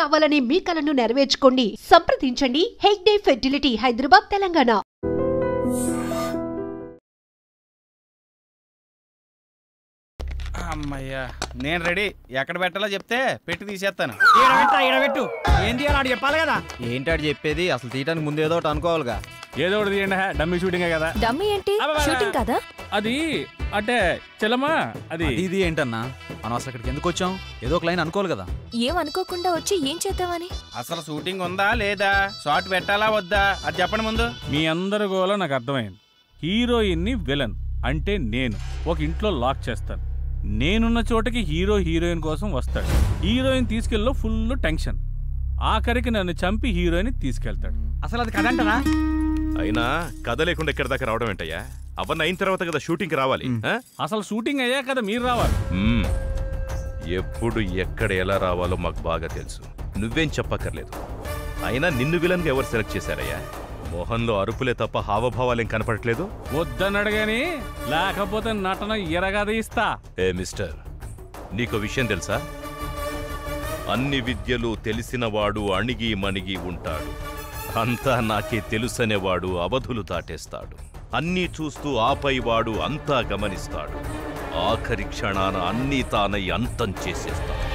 కావాలనే మీ కలను నెరవేర్చుకోండి. సంప్రదించండి హెగ్డే ఫెర్టిలిటీ, హైదరాబాద్, తెలంగాణ. అమ్మయ్యా, నేను రెడీ. ఎక్కడ పెట్టాలో చెప్తే పెట్టి తీసేస్తాను. పెట్టు. ఏం తీయాలి చెప్పాలి కదా. ఏంటాడు చెప్పేది? అసలు తీయడానికి ముందు ఏదో ఒకటి అనుకోవాలిగా. ఏదో ఒకటి తీయండి. డమ్మీ షూటింగే కదా. డమ్మీ ఏంటి? షూటింగ్ కదా అది. అంటే చెల్లమ్మా, అది ఇది ఏంటన్నా? మనం అసలు ఇక్కడికి ఎందుకు వచ్చాం? ఏదో ఒక లైన్ అనుకోవాలి కదా. ఏం అనుకోకుండా వచ్చి ఏం చేద్దామని? అసలు షూటింగ్ ఉందా లేదా, షార్ట్ పెట్టాలా వద్దా, అది చెప్పండి ముందు. మీ అందరి గోల నాకు అర్థమైంది. హీరోయిన్ ని విలన్ అంటే నేను ఒక ఇంట్లో లాక్ చేస్తాను. నేనున్న చోటకి హీరో హీరోయిన్ కోసం వస్తాడు. హీరోయిన్ తీసుకెళ్ళి ఫుల్ టెన్షన్. ఆఖరికి నన్ను చంపి హీరోయిన్ తీసుకెళ్తాడు. అసలు అది కదంటనా? అయినా కథ లేకుండా ఎక్కడి దాకా రావడం ఏంటయ్యా? అవన్నీ అయిన తర్వాత కదా షూటింగ్ రావాలి. అసలు షూటింగ్ అయ్యా కదా మీరు రావాలి. ఎప్పుడు ఎక్కడ ఎలా రావాలో మాకు బాగా తెలుసు. నువ్వేం చెప్పక్కర్లేదు. అయినా నిన్ను విలన్గా ఎవరు సెలెక్ట్ చేశారయ్యా? మోహన్లో అరుపులే తప్ప హావభావాలేం కనపడట్లేదు. వద్దన్నాడు గాని, లేకపోతే నటన ఎరగదీస్తా. ఏ మిస్టర్, నీకో విషయం తెలుసా? అన్ని విద్యలు తెలిసినవాడు అణిగి మణిగి ఉంటాడు. అంతా నాకే తెలుసనేవాడు అవధులు దాటేస్తాడు. అన్నీ చూస్తూ ఆపైవాడు అంతా గమనిస్తాడు. ఆఖరి క్షణాన అన్నీ తానై అంతం చేసేస్తాడు.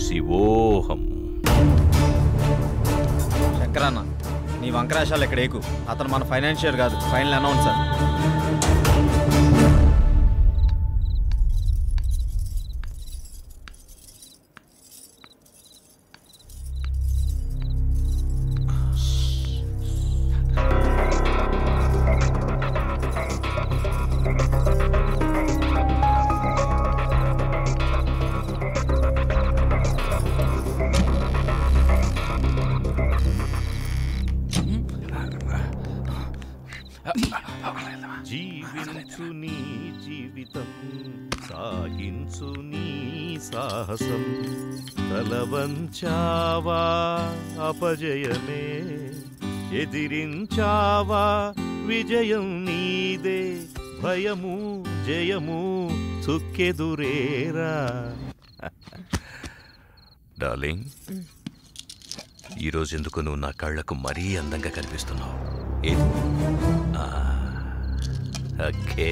శివోహం. శంకరన్న, నీ వంకరాశాలు ఇక్కడ ఏకు. అతను మన ఫైనాన్షియర్ కాదు, ఫైనల్ అనౌన్సర్. జీవించు నీ జీవితం, సాగించు నీ సాహసం. తలవంచావా అపజయమే, ఎదిరించావా విజయం నీదే. భయము జయము చుక్కెదురేరా. డార్లింగ్, ఈరోజు ఎందుకు నువ్వు నా కళ్ళకు మరీ అందంగా కనిపిస్తున్నావు? ఏది? ఓకే,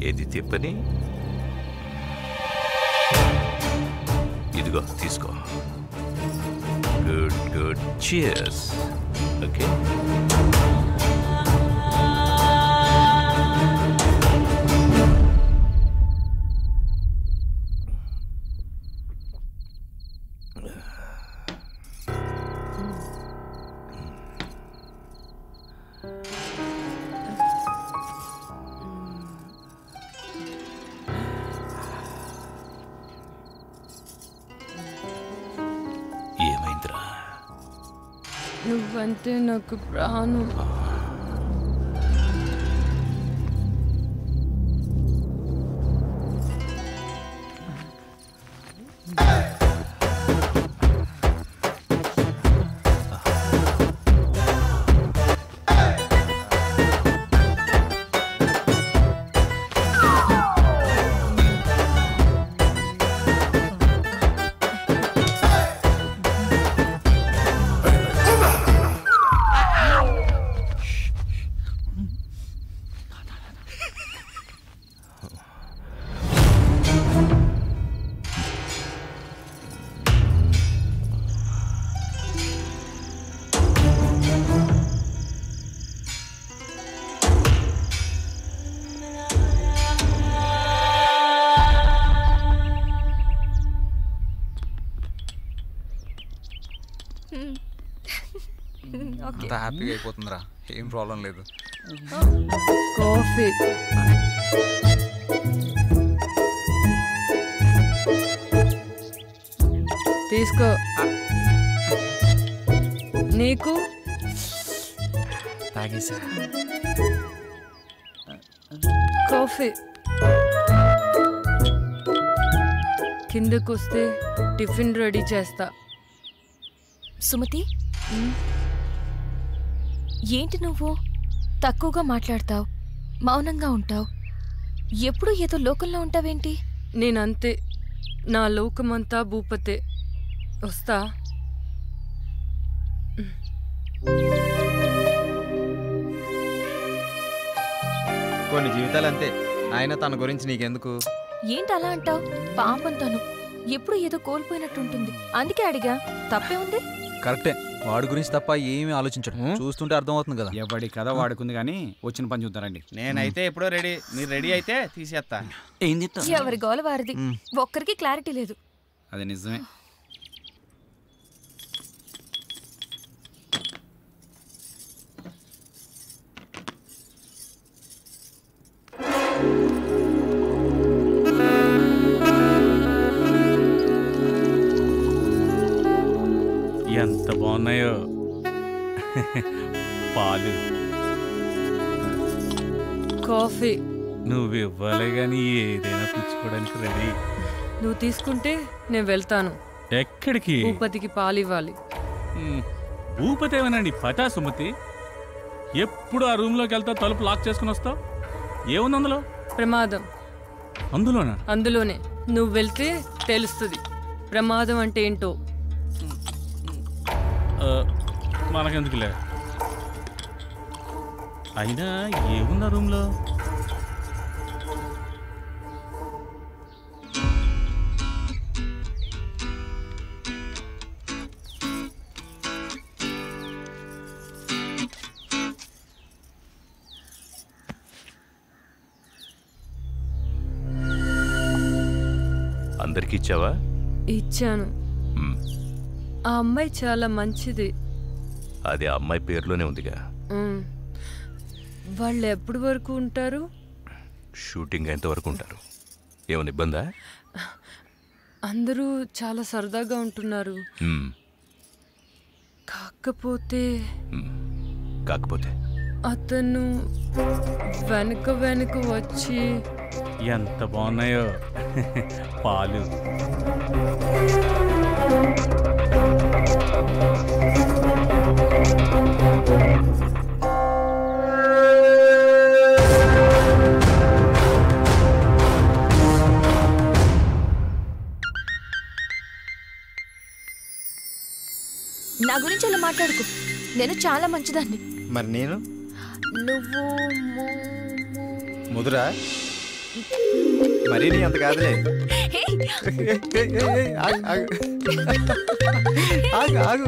ఏది తిప్పని? ఇదిగో తీసుకో. Good good, cheers. ఓకే. ఏమైందిరా? నువ్వంటే నాకు ప్రాణం. అంత హ్యాపీగా అయిపోతుందిరా, ఏం ప్రాబ్లం లేదు. కాఫీ తీసుకో. నీకు తాగేసా కాఫీ. కిందకొస్తే టిఫిన్ రెడీ చేస్తా. సుమతి, ఏంటి నువ్వు తక్కువగా మాట్లాడతావు, మౌనంగా ఉంటావు, ఎప్పుడు ఏదో లోకంలో ఉంటావేంటి? నేనంతే, నా లోకమంతా భూపతే. వస్తా. కొన్ని జీవితాలు అంతే. ఆయన తన గురించి నీకెందుకు? ఏంటి అలా అంటావు? పాపం తను ఎప్పుడు ఏదో కోల్పోయినట్టుంటుంది. అందుకే అడిగా. తప్పే ఉంది. కరెక్టే. వాడి గురించి తప్ప ఏమీ ఆలోచించడు. చూస్తుంటే అర్థమవుతుంది కదా. ఎవడి కథ వాడుకుంది కానీ వచ్చిన పని చూద్దారండి. నేనైతే ఎప్పుడో రెడీ. మీరు రెడీ అయితే తీసేస్తా. ఏం చెప్తా? ఎవరి గోల వారిది. ఒక్కరికి క్లారిటీ లేదు. అది నిజమే. ఎంత బాగున్నాయో పాలు. కాఫీ. నువ్వు ఇవ్వాలి కానీ ఏదైనా పుచ్చుకోవడానికి రెడీ. నువ్వు తీసుకుంటే నేను వెళ్తాను. ఎక్కడికి? భూపతికి పాలివ్వాలి. భూపతి ఏమనండి పటా సుమతి. ఎప్పుడు ఆ రూమ్లోకి వెళ్తా తలుపు లాక్ చేసుకుని వస్తావు. ఏముంది అందులో? ప్రమాదం. అందులోనా? అందులోనే. నువ్వు వెళ్తే తెలుస్తుంది ప్రమాదం అంటే ఏంటో. మనకెందుకులే. అయినా ఏముందా రూమ్లో? అందరికి ఇచ్చావా? ఇచ్చాను. ఆ అమ్మాయి చాలా మంచిది. అది ఆ అమ్మాయి పేరులోనే ఉందిగా. వాళ్ళు ఎప్పటి వరకు ఉంటారు? షూటింగ్ ఎంతవరకు ఉంటారు? ఏమైనా ఇబ్బందా? అందరూ చాలా సరదాగా ఉంటున్నారు. కాకపోతే అతను వెనుక వచ్చి. ఎంత బాగున్నాయో పాలు. నా గురించి అలా మాట్లాడుకో. నేను చాలా మంచిదాన్ని. మరి నేను? నువ్వు ముదురా? మరీ నీ అంత కాదులే. ఆగు.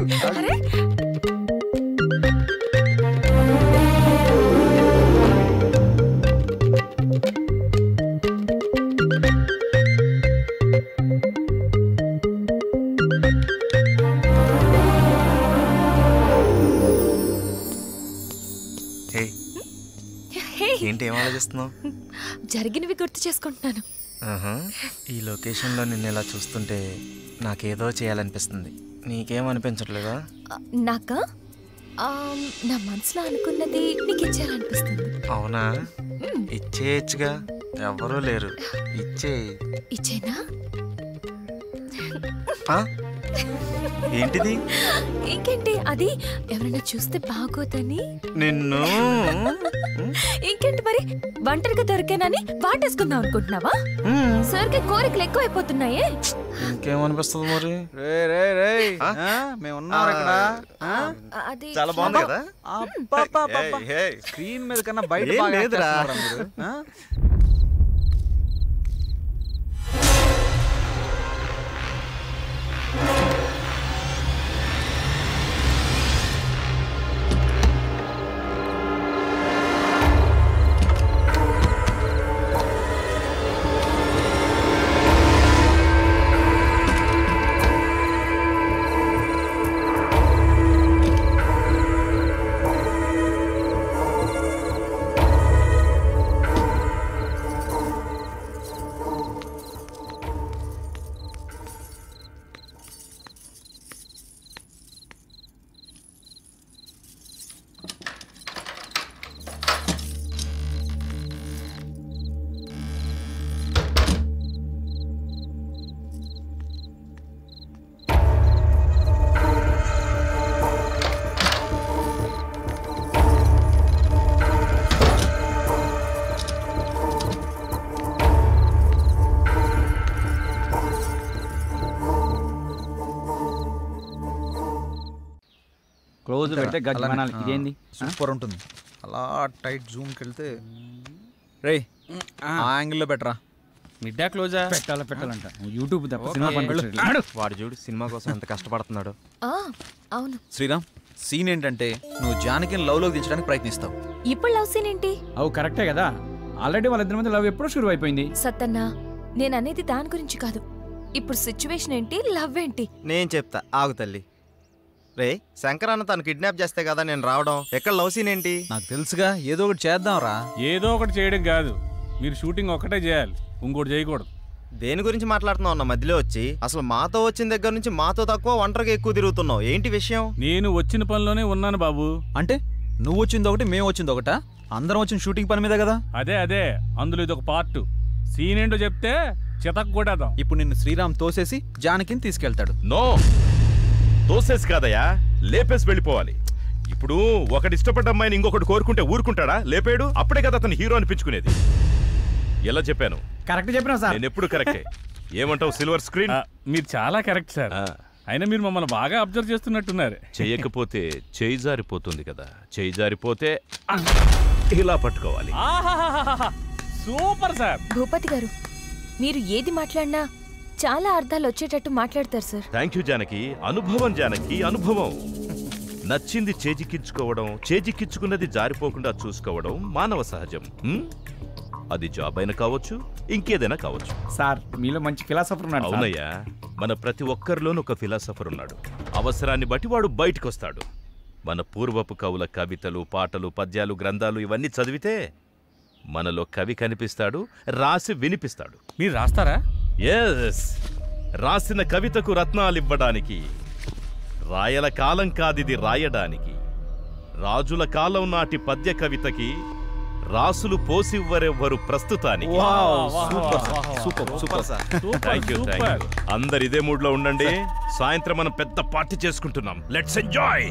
ఏంటి ఏం ఆలోచిస్తున్నావు? జరిగినవి గుర్తు చేసుకుంటున్నాను. ఈ లొకేషన్లో నిన్ను ఇలా చూస్తుంటే నాకేదో చేయాలనిపిస్తుంది. నీకేమనిపించట్లేదా? నాకా? నా మనసులో అనుకున్నది నీకు ఇచ్చేయాలనిపిస్తుంది. అవునా? ఇచ్చేయచ్చుగా. ఎవరూ లేరు. ఇచ్చేనా? ఏంటిది? ఇంకేంటి? అది ఎవరైనా చూస్తే బాగోదని. నిన్ను ఇంకేంటి మరి? ఒంటరిగా దొరికానని వాటేసుకుందాం అనుకుంటున్నావా? సరికి కోరికలు ఎక్కువ అయిపోతున్నాయే. ఇంకేమనిపిస్తుంది మరి? మేమున్నారు ఇక్కడ. అది చాలా బాగుంది కదా. స్క్రీన్ మీద కన్నా బయట లేదురా. క్లోజ్ పెడితే గజ్జమనాలి. ఇదేంది సూపర్ ఉంటుంది. అలా టైట్ జూమ్కి వెళ్తే రే ఆ యాంగిల్లో బెటరా. మిడ్డా క్లోజా? పెట్టాలంట. యూట్యూబ్ తప్ప సినిమా పనిపించట్లేదు. వాడు చూడు సినిమా కోసం ఎంత కష్టపడుతున్నాడు. అవును. శ్రీరామ్, సీన్ ఏంటంటే నువ్వు జానకిని లవ్లోకి దించడానికి ప్రయత్నిస్తావు. ఇప్పుడు లవ్ సీన్ ఏంటి? అవు కరెక్టే కదా, ఆల్రెడీ వాళ్ళిద్దరి మధ్య లవ్ ఎప్పుడో షురు అయిపోయింది. సత్తన్నా, నేను అనేది దాని గురించి కాదు. ఇప్పుడు సిచ్యువేషన్ ఏంటి, లవ్ ఏంటి? నేను చెప్తా ఆగు తల్లి. రే శంకర్ అన్న తను కిడ్నాప్ చేస్తే కదా నేను రావడం. ఎక్కడ లవ్ సీన్ ఏంటి? నాకు తెలుసుగా, ఏదో ఒకటి చేద్దాం రా. ఏదో ఒకటి చేయడం కాదు, మీరు షూటింగ్ ఒక్కటే చేయాలి, ఇంకోటి చేయకూడదు. దేని గురించి మాట్లాడుతున్నావు అన్న మధ్యలో వచ్చి? అసలు మాతో వచ్చిన దగ్గర నుంచి మాతో తక్కువ ఒంటరిగా ఎక్కువ తిరుగుతున్నావు. ఏంటి విషయం? నేను వచ్చిన పనిలోనే ఉన్నాను బాబు. అంటే నువ్వు వచ్చింది ఒకటి, మేము వచ్చింది ఒకటా? అందరం వచ్చిన షూటింగ్ పని మీద కదా. అదే అందులో ఇది ఒక పార్ట్. సీన్ ఏంటో చెప్తే చితక్ కొట్టేద్దాం. ఇప్పుడు నిన్ను శ్రీరామ్ తోసేసి జానకిని తీసుకెళ్తాడు. నో, తోసేసి కాదయ్యా, లేపేసి వెళ్ళిపోవాలి. ఇప్పుడు ఒకటి ఇష్టపడ్డ అమ్మాయిని ఇంకొకటి కోరుకుంటే ఊరుకుంటాడా? లేపాడు, అప్పుడే కదా అతను హీరో అనిపించుకునేది. ఎలా చెప్పాను? కరెక్ట్ చెప్పినా సార్. నేను ఎప్పుడు కరెక్టే. ఏమంటావు సిల్వర్ స్క్రీన్? మీరు చాలా కరెక్ట్ సార్. అయినా మీరు మమ్మల్ని బాగా అబ్జర్వ్ చేస్తున్నట్టున్నారు. చెయ్యకపోతే చేయి జారిపోతుంది కదా. చేయి జారిపోతే ఇలా పట్టుకోవాలి. Super sir. భూపతి గారు, మీరు ఏది మాట్లాడినా చాలా అర్థాలు వచ్చేటట్టు మాట్లాడతారు సార్. Thank you Janaki. అనుభవం జానకి, అనుభవం. నచ్చింది చేజిక్కించుకోవడం, చేజిక్కించుకున్నది జారిపోకుండా చూసుకోవడం మానవ సహజం. అది జాబ్ అయినా కావచ్చు, ఇంకేదైనా కావచ్చు. సార్ మీలో మంచి ఫిలాసఫర్ ఉన్నాడు. అవునయ్యా, మన ప్రతి ఒక్కరిలోనూ ఒక ఫిలాసఫర్ ఉన్నాడు. అవసరాన్ని బట్టి వాడు బయటకు వస్తాడు. మన పూర్వపు కవుల కవితలు, పాటలు, పద్యాలు, గ్రంథాలు ఇవన్నీ చదివితే మనలో కవి కనిపిస్తాడు, రాసి వినిపిస్తాడు. మీరు రాస్తారా? ఎస్, రాసిన కవితకు రత్నాలివ్వడానికి. రాయల కాలం కాదిది రాయడానికి. రాజుల కాలం నాటి పద్య కవితకి రాసులు పోసివ్వరెవ్వరు ప్రస్తుతానికి. Thank you. అందరు ఇదే మూడ్ లో ఉండండి. సాయంత్రం మనం పెద్ద పార్టీ చేసుకుంటున్నాం. Let's enjoy.